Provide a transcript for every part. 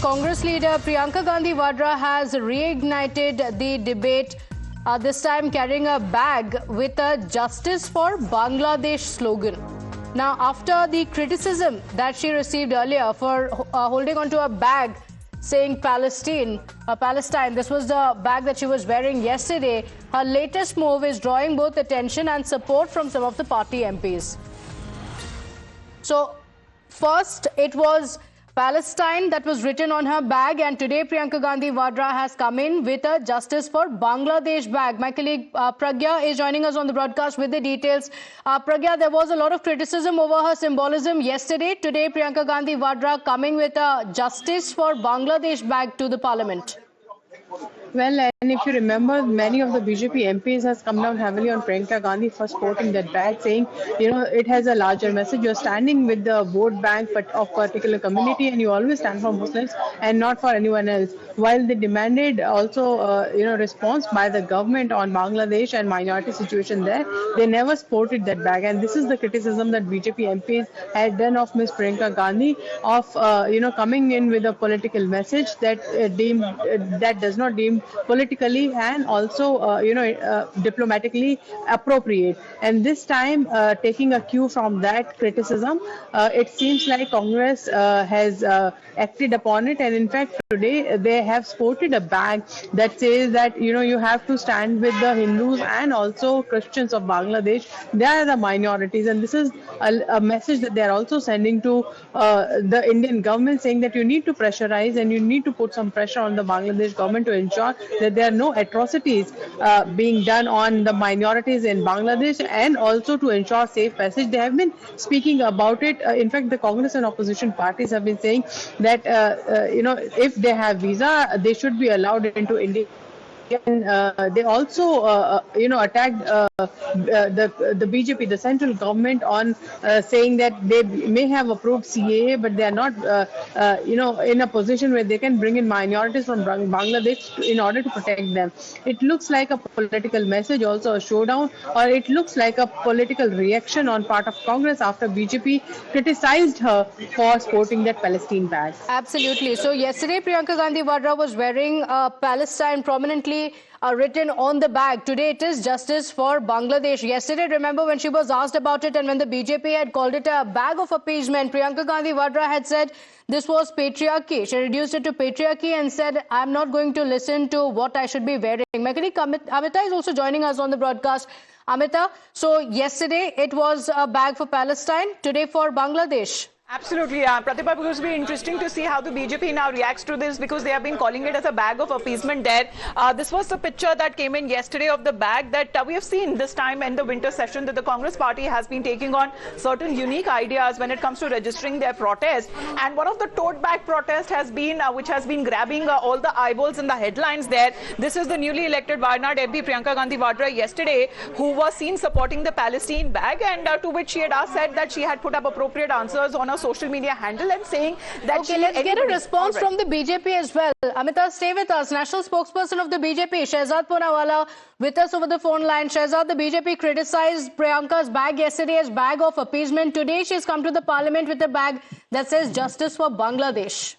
Congress leader Priyanka Gandhi Vadra has reignited the debate, this time carrying a bag with a Justice for Bangladesh slogan. Now, after the criticism that she received earlier for holding onto a bag saying Palestine, this was the bag that she was wearing yesterday, her latest move is drawing both attention and support from some of the party MPs. So, first, it was Palestine that was written on her bag, and today Priyanka Gandhi Vadra has come in with a Justice for Bangladesh bag. My colleague Pragya is joining us on the broadcast with the details. Pragya, there was a lot of criticism over her symbolism yesterday. Today, Priyanka Gandhi Vadra coming with a Justice for Bangladesh bag to the parliament. Well, and if you remember, many of the BJP MPs has come down heavily on Priyanka Gandhi for sporting that bag, saying, it has a larger message. You're standing with the vote bank of particular community, and you always stand for Muslims and not for anyone else. While they demanded also, response by the government on Bangladesh and minority situation there, they never sported that bag. And this is the criticism that BJP MPs had done of Ms. Priyanka Gandhi of, coming in with a political message that that does not deem politically and also, diplomatically appropriate. And this time, taking a cue from that criticism, it seems like Congress has acted upon it. And in fact, today they have sported a bag that says that, you have to stand with the Hindus and also Christians of Bangladesh. They are the minorities. And this is a message that they are also sending to the Indian government, saying that you need to pressurize and you need to put some pressure on the Bangladesh government to ensure that there are no atrocities being done on the minorities in Bangladesh, and also to ensure safe passage. They have been speaking about it. In fact, the Congress and opposition parties have been saying that, if they have visa, they should be allowed into India. And they also, attacked the BJP, the central government, on saying that they may have approved CAA, but they are not, in a position where they can bring in minorities from Bangladesh in order to protect them. It looks like a political message, also a showdown, or it looks like a political reaction on part of Congress after BJP criticized her for sporting that Palestine bag. Absolutely. So yesterday, Priyanka Gandhi Vadra was wearing Palestine prominently written on the bag. Today it is Justice for Bangladesh. Yesterday, remember when she was asked about it and when the BJP had called it a bag of appeasement, Priyanka Gandhi Vadra had said this was patriarchy. She reduced it to patriarchy and said, I'm not going to listen to what I should be wearing. My colleague Amita is also joining us on the broadcast. Amita, so yesterday it was a bag for Palestine, today for Bangladesh. Absolutely, Pratibha, it will be interesting to see how the BJP now reacts to this, because they have been calling it as a bag of appeasement there. This was the picture that came in yesterday of the bag that we have seen this time in the winter session, that the Congress party has been taking on certain unique ideas when it comes to registering their protest. And one of the tote bag protest has been, which has been grabbing all the eyeballs in the headlines there. This is the newly elected Wayanad MP Priyanka Gandhi Vadra yesterday, who was seen supporting the Palestine bag, and to which she had said that she had put up appropriate answers on a social media handle and saying that let's get a response from the BJP as well. Amita, stay with us. National spokesperson of the BJP, Shehzad Poonawalla, with us over the phone line. Shehzad, the BJP criticized Priyanka's bag yesterday as bag of appeasement. Today she's come to the parliament with a bag that says Justice for Bangladesh.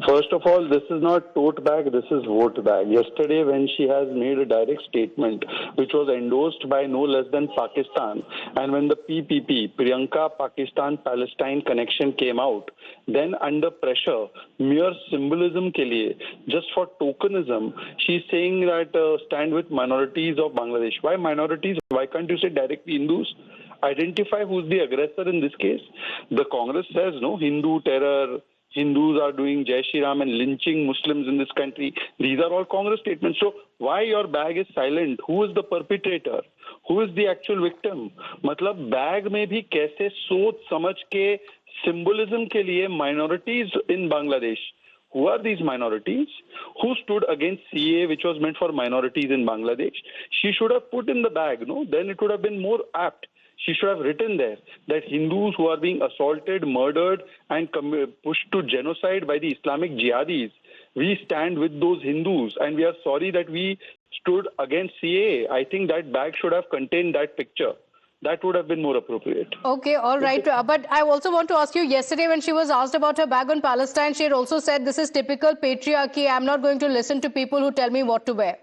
First of all, this is not tote bag, this is vote bag. Yesterday, when she has made a direct statement, which was endorsed by no less than Pakistan, and when the PPP, Priyanka Pakistan-Palestine connection came out, then under pressure, mere symbolism ke liye, just for tokenism, she's saying that stand with minorities of Bangladesh. Why minorities? Why can't you say directly Hindus? Identify who's the aggressor in this case. The Congress says, no, Hindu terror, Hindus are doing Jai Shri Ram and lynching Muslims in this country. These are all Congress statements. So why your bag is silent? Who is the perpetrator? Who is the actual victim? मतलब bag में भी कैसे सोच समझ के symbolism के लिए minorities in Bangladesh. Who are these minorities? Who stood against CAA, which was meant for minorities in Bangladesh? She should have put in the bag, no? Then it would have been more apt. She should have written there that Hindus who are being assaulted, murdered, and pushed to genocide by the Islamic jihadis, we stand with those Hindus, and we are sorry that we stood against CAA. I think that bag should have contained that picture. That would have been more appropriate. Okay, all right. But I also want to ask you, yesterday when she was asked about her bag on Palestine, she had also said, this is typical patriarchy. I'm not going to listen to people who tell me what to wear.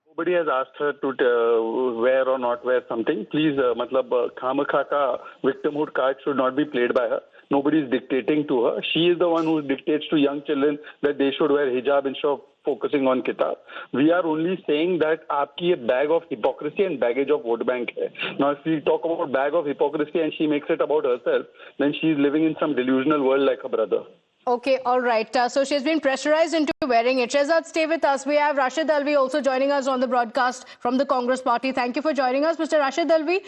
Nobody has asked her to wear or not wear something. Please, खामखा का victimhood card should not be played by her. Nobody is dictating to her. She is the one who dictates to young children that they should wear hijab instead of focusing on kitab. We are only saying that आपकी ये bag of hypocrisy and baggage of vote bank है. Now, if we talk about bag of hypocrisy and she makes it about herself, then she is living in some delusional world like her brother. Okay, all right. So she's been pressurized into wearing it. Shehzad, stay with us. We have Rashid Alvi also joining us on the broadcast from the Congress party. Thank you for joining us, Mr. Rashid Alvi.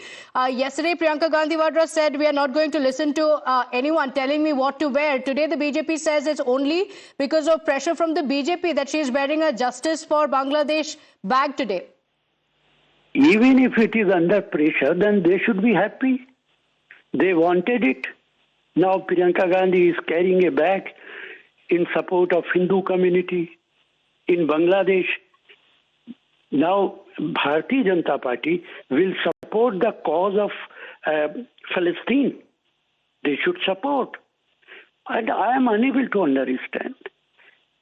Yesterday, Priyanka Gandhi Vadra said, we are not going to listen to anyone telling me what to wear. Today, the BJP says it's only because of pressure from the BJP that she is wearing a Justice for Bangladesh bag today. Even if it is under pressure, then they should be happy. They wanted it. Now Priyanka Gandhi is carrying a bag in support of Hindu community in Bangladesh. Now Bharatiya Janata Party will support the cause of Palestine. They should support. And I am unable to understand.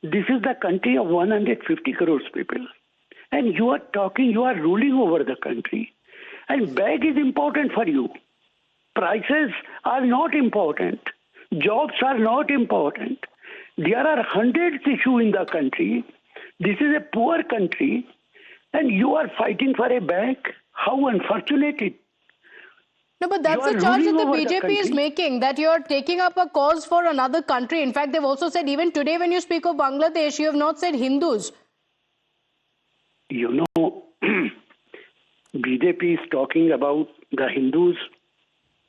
This is the country of 150 crores people. And you are talking, you are ruling over the country. And bag is important for you. Prices are not important. Jobs are not important. There are hundreds of issues in the country. This is a poor country. And you are fighting for a bag? How unfortunate it. No, but that's the charge that the BJP is making, that you're taking up a cause for another country. In fact, they've also said, even today when you speak of Bangladesh, you have not said Hindus. You know, BJP is talking about the Hindus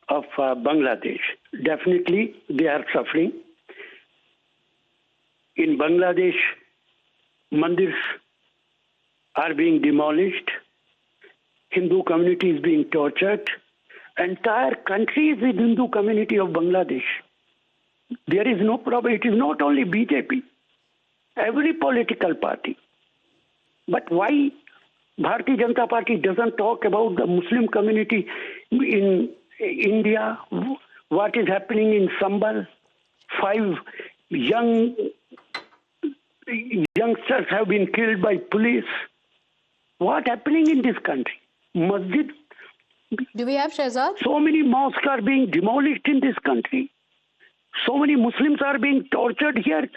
of Bangladesh. Definitely, they are suffering. In Bangladesh, mandirs are being demolished. Hindu community is being tortured. Entire country is the Hindu community of Bangladesh. There is no problem. It is not only BJP. Every political party. But why Bharatiya Janata Party doesn't talk about the Muslim community in India? What is happening in Sambal? 5 youngsters have been killed by police. What happening in this country? Masjid. Do we have Shehzad? So many mosques are being demolished in this country. So many Muslims are being tortured here.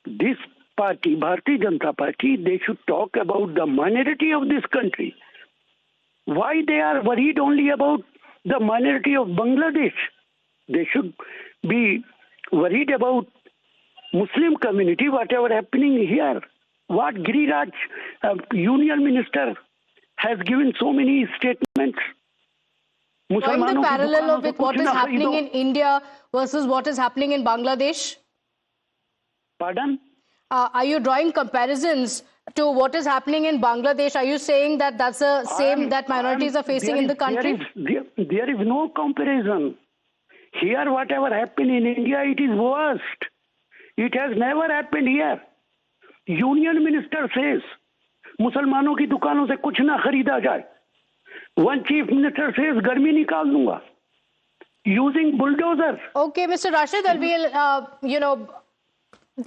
This party, Bharatiya Janata Party, they should talk about the minority of this country. Why they are worried only about the minority of Bangladesh? They should be worried about Muslim community, whatever happening here. What Giriraj, Union Minister, has given so many statements. Drawing the parallel with what is happening in India versus what is happening in Bangladesh? Pardon? Are you drawing comparisons to what is happening in Bangladesh? Are you saying that that's the same that minorities are facing in the country? There is no comparison. Here, whatever happened in India, it is worst. It has never happened here. Union Minister says, मुसलमानों की दुकानों से कुछ ना खरीदा जाए. One Chief Minister says, गर्मी निकाल दूंगा. Using bulldozers. Okay, Mr. Rashid Alvi,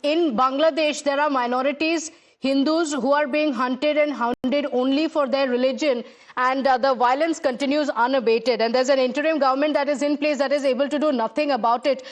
in Bangladesh, there are minorities, Hindus, who are being hunted and hounded only for their religion, and the violence continues unabated. And there's an interim government that is in place that is able to do nothing about it.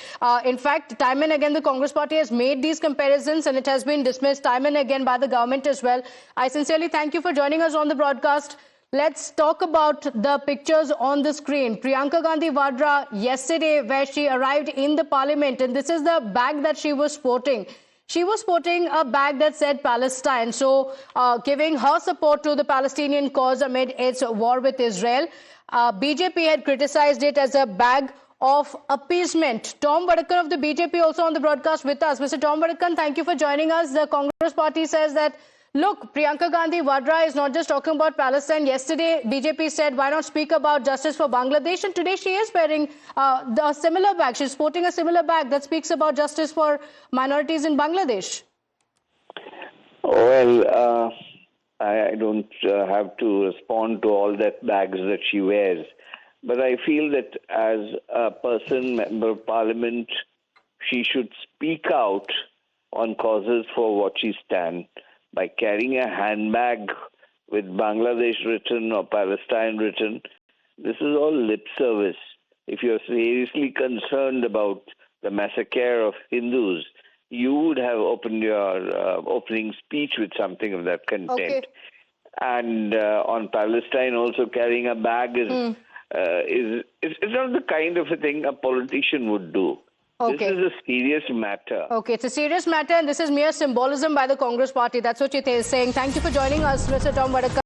In fact, time and again, the Congress party has made these comparisons, and it has been dismissed time and again by the government as well. I sincerely thank you for joining us on the broadcast. Let's talk about the pictures on the screen. Priyanka Gandhi Vadra yesterday, where she arrived in the parliament, and this is the bag that she was sporting. She was sporting a bag that said Palestine, so giving her support to the Palestinian cause amid its war with Israel. BJP had criticized it as a bag of appeasement. Tom Vadakkan of the BJP also on the broadcast with us. Mr. Tom Vadakkan, thank you for joining us. The Congress party says that, look, Priyanka Gandhi Vadra is not just talking about Palestine. Yesterday, BJP said, why not speak about justice for Bangladesh? And today she is wearing a similar bag. She's sporting a similar bag that speaks about justice for minorities in Bangladesh. Well, I don't have to respond to all that bags that she wears. But I feel that as a person, member of parliament, she should speak out on causes for what she stands by carrying a handbag with Bangladesh written or Palestine written. This is all lip service. If you're seriously concerned about the massacre of Hindus, you would have opened your opening speech with something of that content. Okay. And on Palestine, also carrying a bag is not the kind of a thing a politician would do. Okay. This is a serious matter. Okay, it's a serious matter, and this is mere symbolism by the Congress party. That's what you're saying. Thank you for joining us, Mr. Tom Vadakar.